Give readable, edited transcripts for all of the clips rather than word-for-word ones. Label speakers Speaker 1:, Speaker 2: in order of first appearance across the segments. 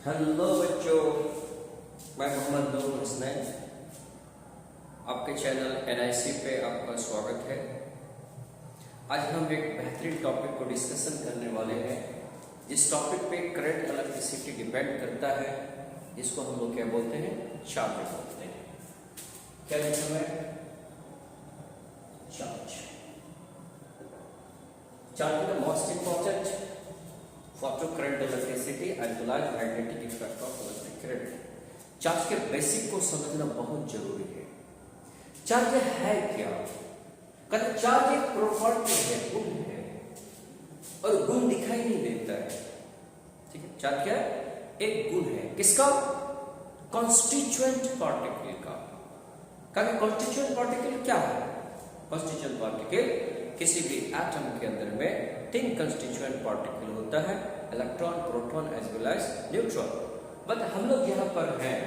Speaker 1: Hello बच्चों, मैं मोहम्मद नूर हुसनैन। आपके चैनल NIC पे आपका स्वागत है। आज हम एक बेहतरीन टॉपिक को डिस्कशन करने वाले हैं। जिस टॉपिक पे करंट इलेक्ट्रिसिटी डिपेंड करता है, जिसको हम लोग क्या बोलते हैं, चार्ज बोलते हैं। क्या लिखा है? Charge. Charge is the most important for to current electricity and to large magnetic effect of electric current। Charge के बेसिक को समझना बहुत जरूरी है। चार्ज है क्या? कहते चार्ज एक प्रॉपर्टी है, गुण है, और गुण दिखाई नहीं देता है। ठीक है, चार्ज क्या है? एक गुण है। किसका? कॉन्स्टिट्यूएंट पार्टिकल का। कहते कॉन्स्टिट्यूएंट पार्टिकल क्या है? कॉन्स्टिट्यूएंट पार्टिकल किसी भी एटम के अंदर में 3 कंस्टिट्यूएंट पार्टिकल होता है, electron, proton as well as neutron. But हम लोग यहाँ पर हैं,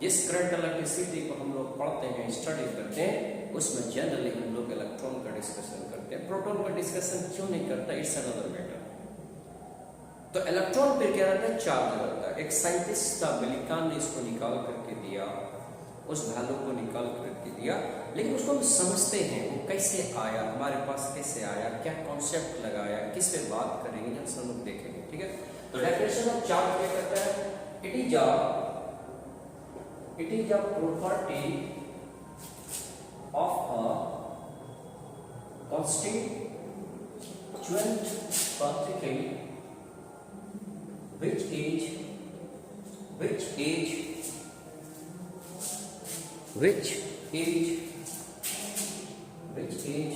Speaker 1: जिस करंट इलेक्ट्रिसिटी को हम लोग पढ़ते हैं, स्टडी करते हैं, उसमें जनरली हम लोग इलेक्ट्रॉन का डिस्कशन करते हैं। प्रोटॉन का डिस्कशन क्यों नहीं करता? It's another matter. तो इलेक्ट्रॉन पर क्या रहता है? चार्ज रहता है। एक साइंटिस्ट था, मिलिकान ने इसको निकाल करके दिया, उस वैल्यू को निकाल करके दिया, लेकिन उसको हम समझते हैं वो कैसे आया, हमारे पास कैसे आया, क्या कॉन्सेप्ट लगाया, किस पे बात करेंगे, जब सब लोग देखेंगे। ठीक है, तो डेफिनेशन ऑफ चार्ज क्या कहता है? It is a property of a constituent particle which is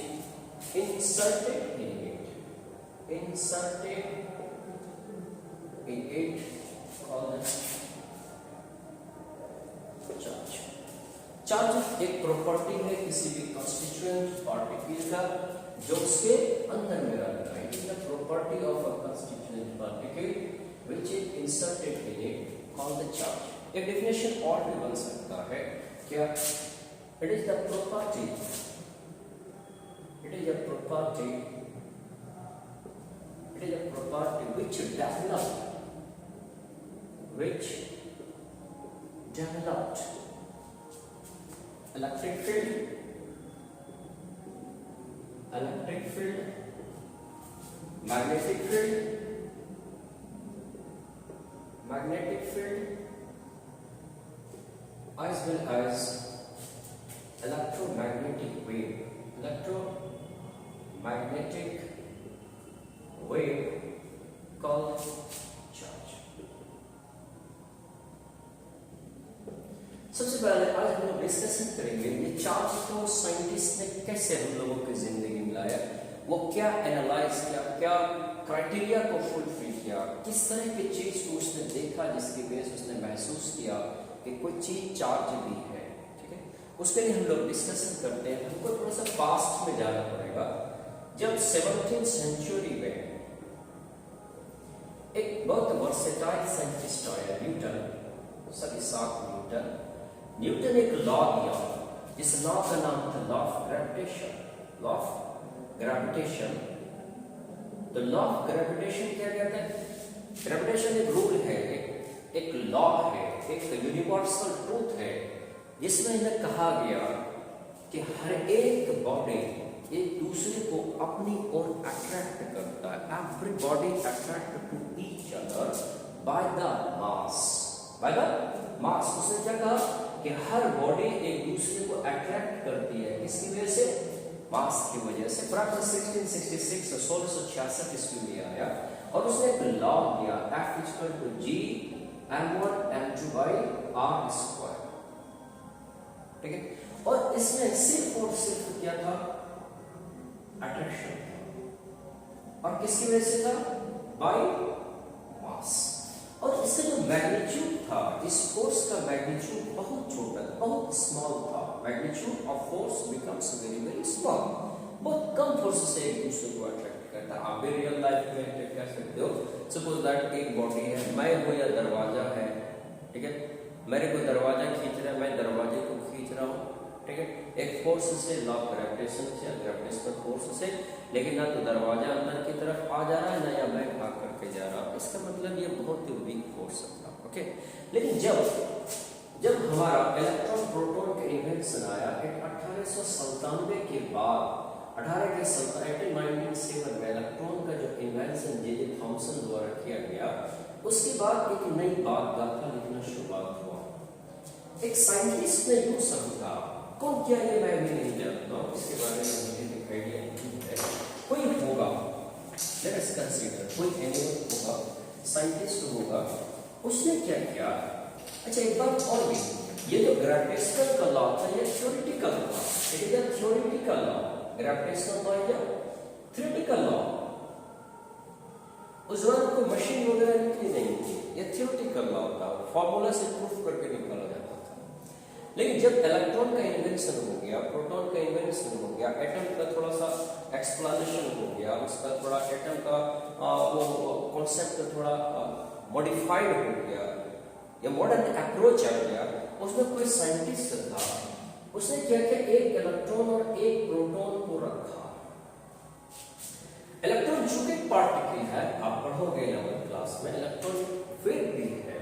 Speaker 1: inserted in it called charge। Charge एक प्रॉपर्टी है किसी भी कंस्टिट्यूएंट पार्टिकल का जो उसके अंदर में रहता है। It is the property of a constituent particle which is inserted in it called the charge। एक डेफिनेशन और भी बन सकता है क्या? It is a property which developed electric field, magnetic field as well as electromagnetic wave called charge। सबसे पहले आज हम लोग डिस्कशन करेंगे ये चार्ज को साइंटिस्ट ने कैसे हम लोगों की जिंदगी में लाया, वो क्या एनालाइज किया, क्या क्राइटेरिया को फुलफिल किया, किस तरह की चीज को उसने देखा जिसकी वजह से उसने महसूस किया कि कोई चीज चार्ज भी है। ठीक है, उसके लिए हम लोग डिस्कशन करते हैं। हमको थोड़ा सा पास्ट में जाना पड़ेगा। जब 17th सेंचुरी में एक बहुत वर्सेटाइल साइंटिस्ट आया, न्यूटन, सभी सात न्यूटन एक लॉ दिया, जिस लॉ का नाम था लॉ ऑफ ग्रेविटेशन। तो लॉ ऑफ ग्रेविटेशन क्या कहते हैं? ग्रेविटेशन एक रूल है, एक लॉ है, एक यूनिवर्सल ट्रूथ है, जिसमें इन्हें कहा गया कि हर एक बॉडी एक दूसरे को अपनी ओर अट्रैक्ट करता है। Everybody attract to each other by the mass. उसने क्या कहा कि हर बॉडी एक दूसरे को अट्रैक्ट करती है, किसकी वजह से? मास की वजह से। प्राप्त 1666 ईस्वी में आया और उसने एक लॉ दिया, F = G m1 m2 by r²। ठीक है, और इसमें सिर्फ और सिर्फ क्या था? अट्रैक्शन। और किसकी वजह से था? By mass. और इसका जो मैग्नीट्यूड था, इस फोर्स का मैग्नीट्यूड बहुत छोटा, बहुत स्मॉल था। Magnitude of force becomes very small. बहुत कम फोर्स से एक दूसरे को अट्रैक्ट करता है। आप भी रियल लाइफ में अट्रैक्ट कर सकते हो। सपोज दैट एक बॉडी है, मैं हूं या दरवाजा है। ठीक है, मेरे को दरवाजा खींच रहा है, मैं दरवाजे को खींच रहा हूँ। ठीक है, एक फोर्स से, लॉ ऑफ ग्रेविटेशन से, ग्रेविटेशनल फोर्स से, लेकिन ना तो दरवाजा अंदर की तरफ आ जा रहा है, ना या मैं भाग करके जा रहा हूं। इसका मतलब ये बहुत ही वीक फोर्स था। लेकिन जब हमारा इलेक्ट्रॉन प्रोटॉन का इन्वेंशन आया 1897 के बाद 1897 में इलेक्ट्रॉन का जो इन्वेंशन जे थॉमसन द्वारा किया गया, उसके बाद एक नई बात गाथा लिखना शुरुआत हुआ। एक साइंटिस्ट ने यूं समझा, कौन किया ये मैं भी नहीं जानता हूं, इसके बारे में मुझे आइडिया नहीं है, कोई होगा, लेट अस कंसीडर कोई एनिमल होगा, साइंटिस्ट होगा, उसने क्या किया। अच्छा एक बात और भी, ये जो ग्रेविटेशनल का लॉ था ये थ्योरेटिकल था, it is a theoretical law. Gravitational law या थ्योरेटिकल लॉ, उस वक्त कोई मशीन वगैरह निकली नहीं थी, ये थ्योरेटिकल लॉ था, फॉर्मूला से प्रूफ करके निकाला जाता था। लेकिन जब इलेक्ट्रॉन का इन्वेंशन हो गया, प्रोटॉन का इन्वेंशन हो गया, एटम का थोड़ा सा एक्सप्लेनेशन हो गया, उसका थोड़ा एटम का वो कॉन्सेप्ट थोड़ा मॉडिफाइड हो गया, या मॉडर्न अप्रोच आ गया, उसमें कोई साइंटिस्ट था, उसने क्या किया, एक इलेक्ट्रॉन और एक प्रोटॉन को रखा। इलेक्ट्रॉन चूंकि पार्टिकल है, आप पढ़ोगे 11th क्लास में, इलेक्ट्रॉन वेव भी है,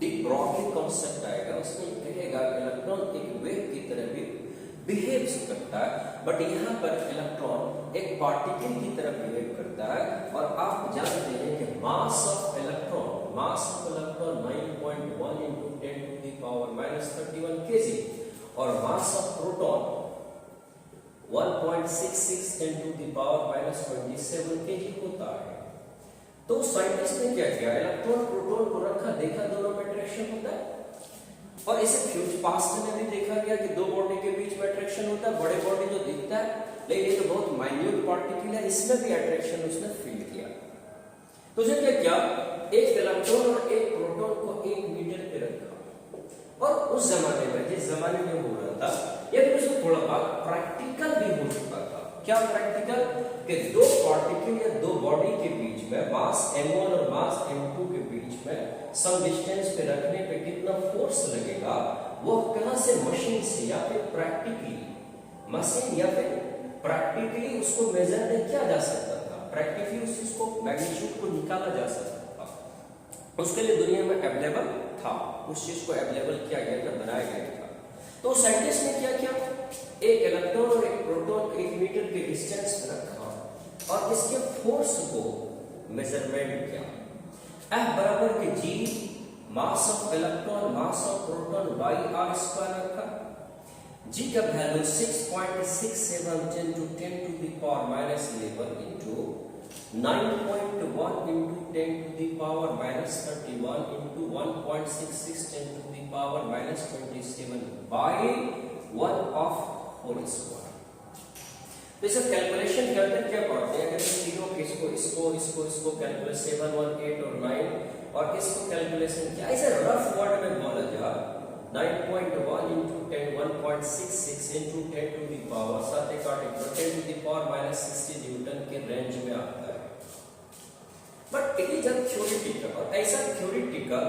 Speaker 1: एक ब्रॉडली कॉन्सेप्ट आएगा, उसमें कहेगा कि इलेक्ट्रॉन एक वेव की तरह भी बिहेव करता है, बट यहाँ पर इलेक्ट्रॉन एक पार्टिकल की तरह बिहेव करता है। और आप जानते हैं कि मास of electron 9.1 into 10 to the power -31 kg और मास of proton 1.66 10 to the power -27 kg होता है। तो साइंटिस्ट ने क्या किया, इलेक्ट्रॉन प्रोटॉन को रखा, देखा दोनों में अट्रैक्शन होता है, और इसे फ्यूचर पास्ट में भी देखा गया कि दो बॉडी के बीच में अट्रैक्शन होता है, बड़े बॉडी जो दिखता है, लेकिन ये तो बहुत माइन्यूट पार्टिकल है, इसमें भी अट्रैक्शन उसने फील किया। तो उसने क्या किया, एक इलेक्ट्रॉन और एक प्रोटॉन को 1 मीटर पे रखा, और उस जमाने में, जिस जमाने में हो रहा था, ये उसमें थोड़ा बहुत प्रैक्टिकल भी हो चुका था। क्या प्रैक्टिकल, कि दो पार्टिकल या दो बॉडी के बीच में मास m1 और मास m2 के बीच में सम डिस्टेंस पे रखने पे कितना फोर्स लगेगा, वो कहां से, मशीन से या फिर प्रैक्टिकली मशीन या फिर प्रैक्टिकली उसको मेजर नहीं किया जा सकता था, प्रैक्टिकली उस चीज को मैग्नीट्यूड को निकाला जा सकता था, उसके लिए दुनिया में अवेलेबल था, उस चीज को अवेलेबल किया गया था, बनाया गया था। तो साइंटिस्ट ने क्या किया, एक इलेक्ट्रॉन और एक प्रोटॉन 1 मीटर के डिस्टेंस पे रखा और इसके फोर्स को मेजरमेंट किया। F बराबर के G mass of electron mass of proton by R square रखा। G का value 6.67 10 to the power -11 into 9.1 into 10 to the power -31 into 1.66 10 to the power -27 by 1 of whole square. तो इसे calculation करते क्या पढ़ते हैं, अगर तीनों इसको कैलकुलेट 7 1 8 और 9 और इसको कैलकुलेशन किया, ऐसे रफ वर्ड में बोला जाए 9.1 into 10 1.66 into 10 to the power 7 10 to the power -60 Newton के रेंज में आता है। बट इट इज थ्योरेटिकल, और ऐसा थ्योरेटिकल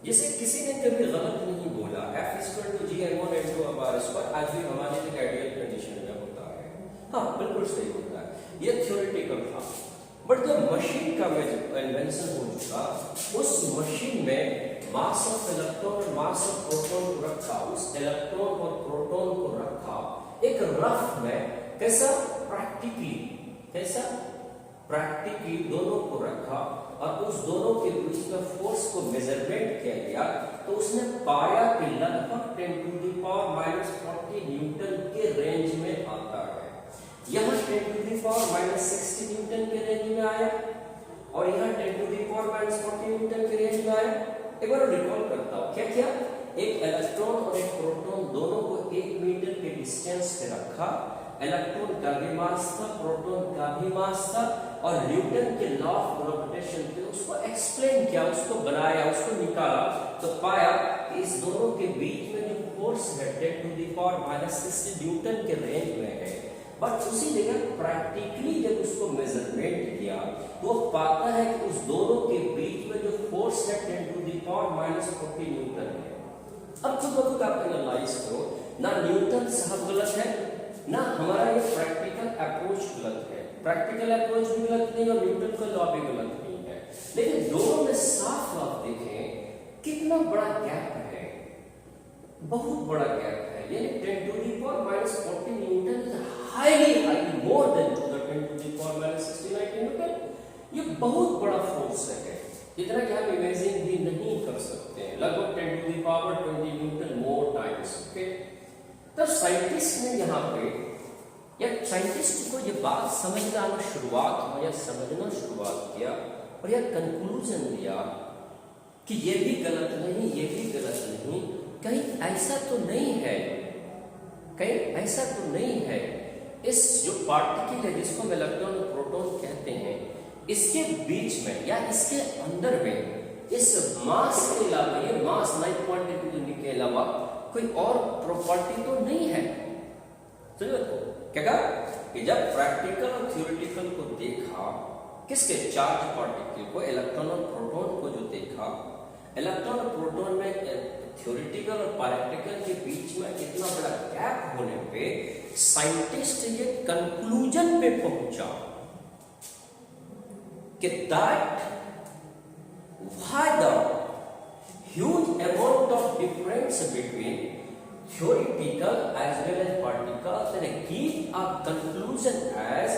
Speaker 1: जिसे किसी ने कभी गलत नहीं बोला। F = G(m1 × m2) आज भी हमारे लिए आइडियल कंडीशन में होता है, हाँ बिल्कुल सही होता है, ये थ्योरेटिकल था। बट जब मशीन का इन्वेंशन हो चुका, उस मशीन में मास ऑफ इलेक्ट्रॉन और मास ऑफ प्रोटॉन को रखा, उस इलेक्ट्रॉन और प्रोटॉन को रखा एक रफ में, कैसा, प्रैक्टिकली दोनों को रखा और उस दोनों के बीच में फोर्स को मेजरमेंट किया गया, तो उसने पाया कि लगभग 10 to the power -40 न्यूटन के रेंज में आता है। यहाँ 10 to the power -60 न्यूटन के रेंज में आया और यहाँ 10 to the power -40 न्यूटन के रेंज में आया। एक बार रिकॉल करता हूँ, क्या किया, एक इलेक्ट्रॉन और एक प्रोटॉन दोनों को 1 मीटर के डिस्टेंस पे रखा, इलेक्ट्रॉन का भी मास था, प्रोटॉन का भी मास था, और न्यूटन के लॉ ऑफ ग्रेविटेशन पे उसको एक्सप्लेन किया, उसको बनाया, उसको निकाला, तो पाया कि इस दोनों के बीच में जो फोर्स है 10 to the power -60 न्यूटन के रेंज में है। बट उसी जगह प्रैक्टिकली जब उसको मेजरमेंट किया तो पाता है कि उस दोनों के बीच में जो फोर्स है 10 to the power -40 न्यूटन है। अब खुद आप एनालाइज करो, ना न्यूटन साहब गलत है, ना हमारा ये प्रैक्टिकल अप्रोच गलत है, प्रैक्टिकल अप्रोच भी गलत नहीं और न्यूटन का लॉ भी गलत नहीं है, लेकिन दोनों में साफ देखें कितना कितना बड़ा गैप है, बहुत बड़ा गैप है, यानी 10 to the power minus 40 newton is highly more than to the 10 to the power minus 69 newton. ये बहुत बड़ा फोर्स है, इतना कि हम इमेजिन भी नहीं कर सकते हैं, लगभग 10 to the power 20 Newton more times. Okay, तब साइंटिस्ट ने यहाँ पे या साइंटिस्ट को ये बात समझना शुरुआत या समझना शुरुआत किया और यह कंक्लूजन दिया कि ये भी गलत नहीं, ये भी गलत नहीं, कहीं ऐसा तो नहीं है, कहीं ऐसा तो नहीं है, इस जो पार्टिकल है जिसको हम इलेक्ट्रॉन और प्रोटॉन कहते हैं, इसके बीच में या इसके अंदर में इस मास के अलावा, ये मास 9.2 के अलावा कोई और प्रॉपर्टी तो नहीं है। समझो क्या कहा कि जब प्रैक्टिकल और थ्योरेटिकल को देखा, किसके चार्ज पार्टिकल को, इलेक्ट्रॉन और प्रोटॉन को जो देखा, इलेक्ट्रॉन और प्रोटॉन में थ्योरेटिकल और प्रैक्टिकल के बीच में इतना बड़ा गैप होने पे साइंटिस्ट ये कंक्लूजन पे पहुंचा कि that why the huge amount of difference between theoretical as well as particles, and give a conclusion as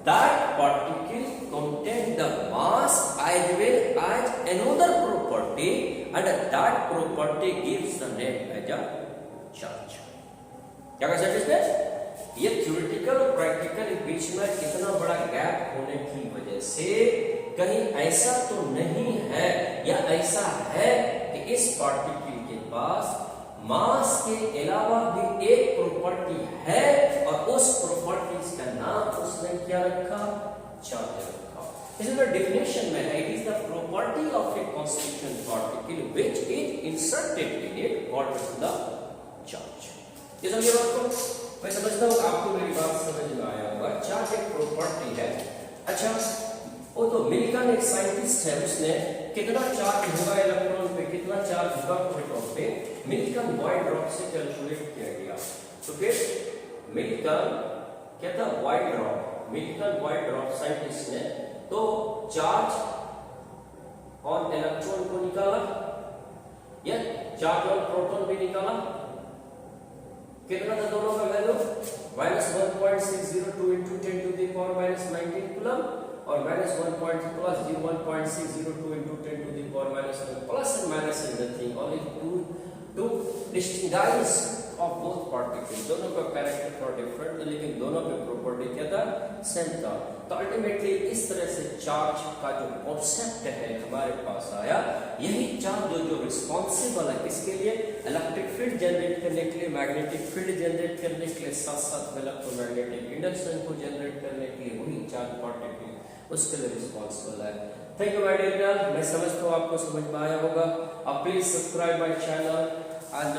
Speaker 1: that particle contain the mass as well as another property, and that property gives the name as a charge। क्या कह सकते हैं, ये theoretical और practical के बीच में इतना बड़ा गैप होने की वजह से कहीं ऐसा तो नहीं है या ऐसा है कि इस पार्टिकल के पास मास के अलावा भी एक प्रॉपर्टी है और उस प्रॉपर्टीज का नाम उसने क्या रखा, चार्ज रखा। इसमें डेफिनेशन में है, it is the property of A constituent particle which is inserted in it called the charge. ये समझिए बात को, मैं समझता हूँ आपको मेरी बात समझ में आया होगा। चार्ज एक प्रॉपर्टी है। अच्छा, वो तो मिल्टन एक साइंटिस्ट है, उसने कितना चार्ज होगा इलेक्ट्रॉन पे, कितना चार्ज होगा प्रोटॉन पे, मिल्टन वॉइड-रॉक से कैलकुलेट किया गया। तो फिर मिल्टन क्या था, वॉइड-रॉक, मिल्टन वॉइड-रॉक साइंटिस्ट ने तो चार्ज और इलेक्ट्रॉन को निकाला, या चार्ज और प्रोटॉन भी निकाला। कितना था दोनों का value, -1.602 into 10 to the power -19 coulomb और -1.602 into 10 to the power -1, plus and minus is nothing, only two distinguish of both particles। दोनों का कैरेक्टर थोड़ा डिफरेंट था, लेकिन दोनों के प्रॉपर्टी क्या था, सेम था। तो अल्टीमेटली इस तरह से चार्ज का जो कॉन्सेप्ट है हमारे पास आया। यही चार्ज जो रिस्पॉन्सिबल है किसके लिए, इलेक्ट्रिक फील्ड जनरेट करने के लिए, मैग्नेटिक फील्ड जनरेट करने के लिए, साथ साथ इलेक्ट्रोमैग्नेटिक इंडक्शन को जनरेट करने के लिए वही चार्ज पार्टिकल उसके लिए रिस्पॉन्सिबल है। थैंक यू माय डियर, मैं समझता हूँ आपको समझ में आया होगा। आप please subscribe my channel and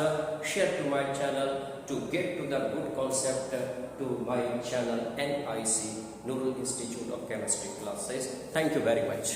Speaker 1: share to my channel to get to the good concept to my channel NIC Nurul Institute of Chemistry classes. Thank you very much.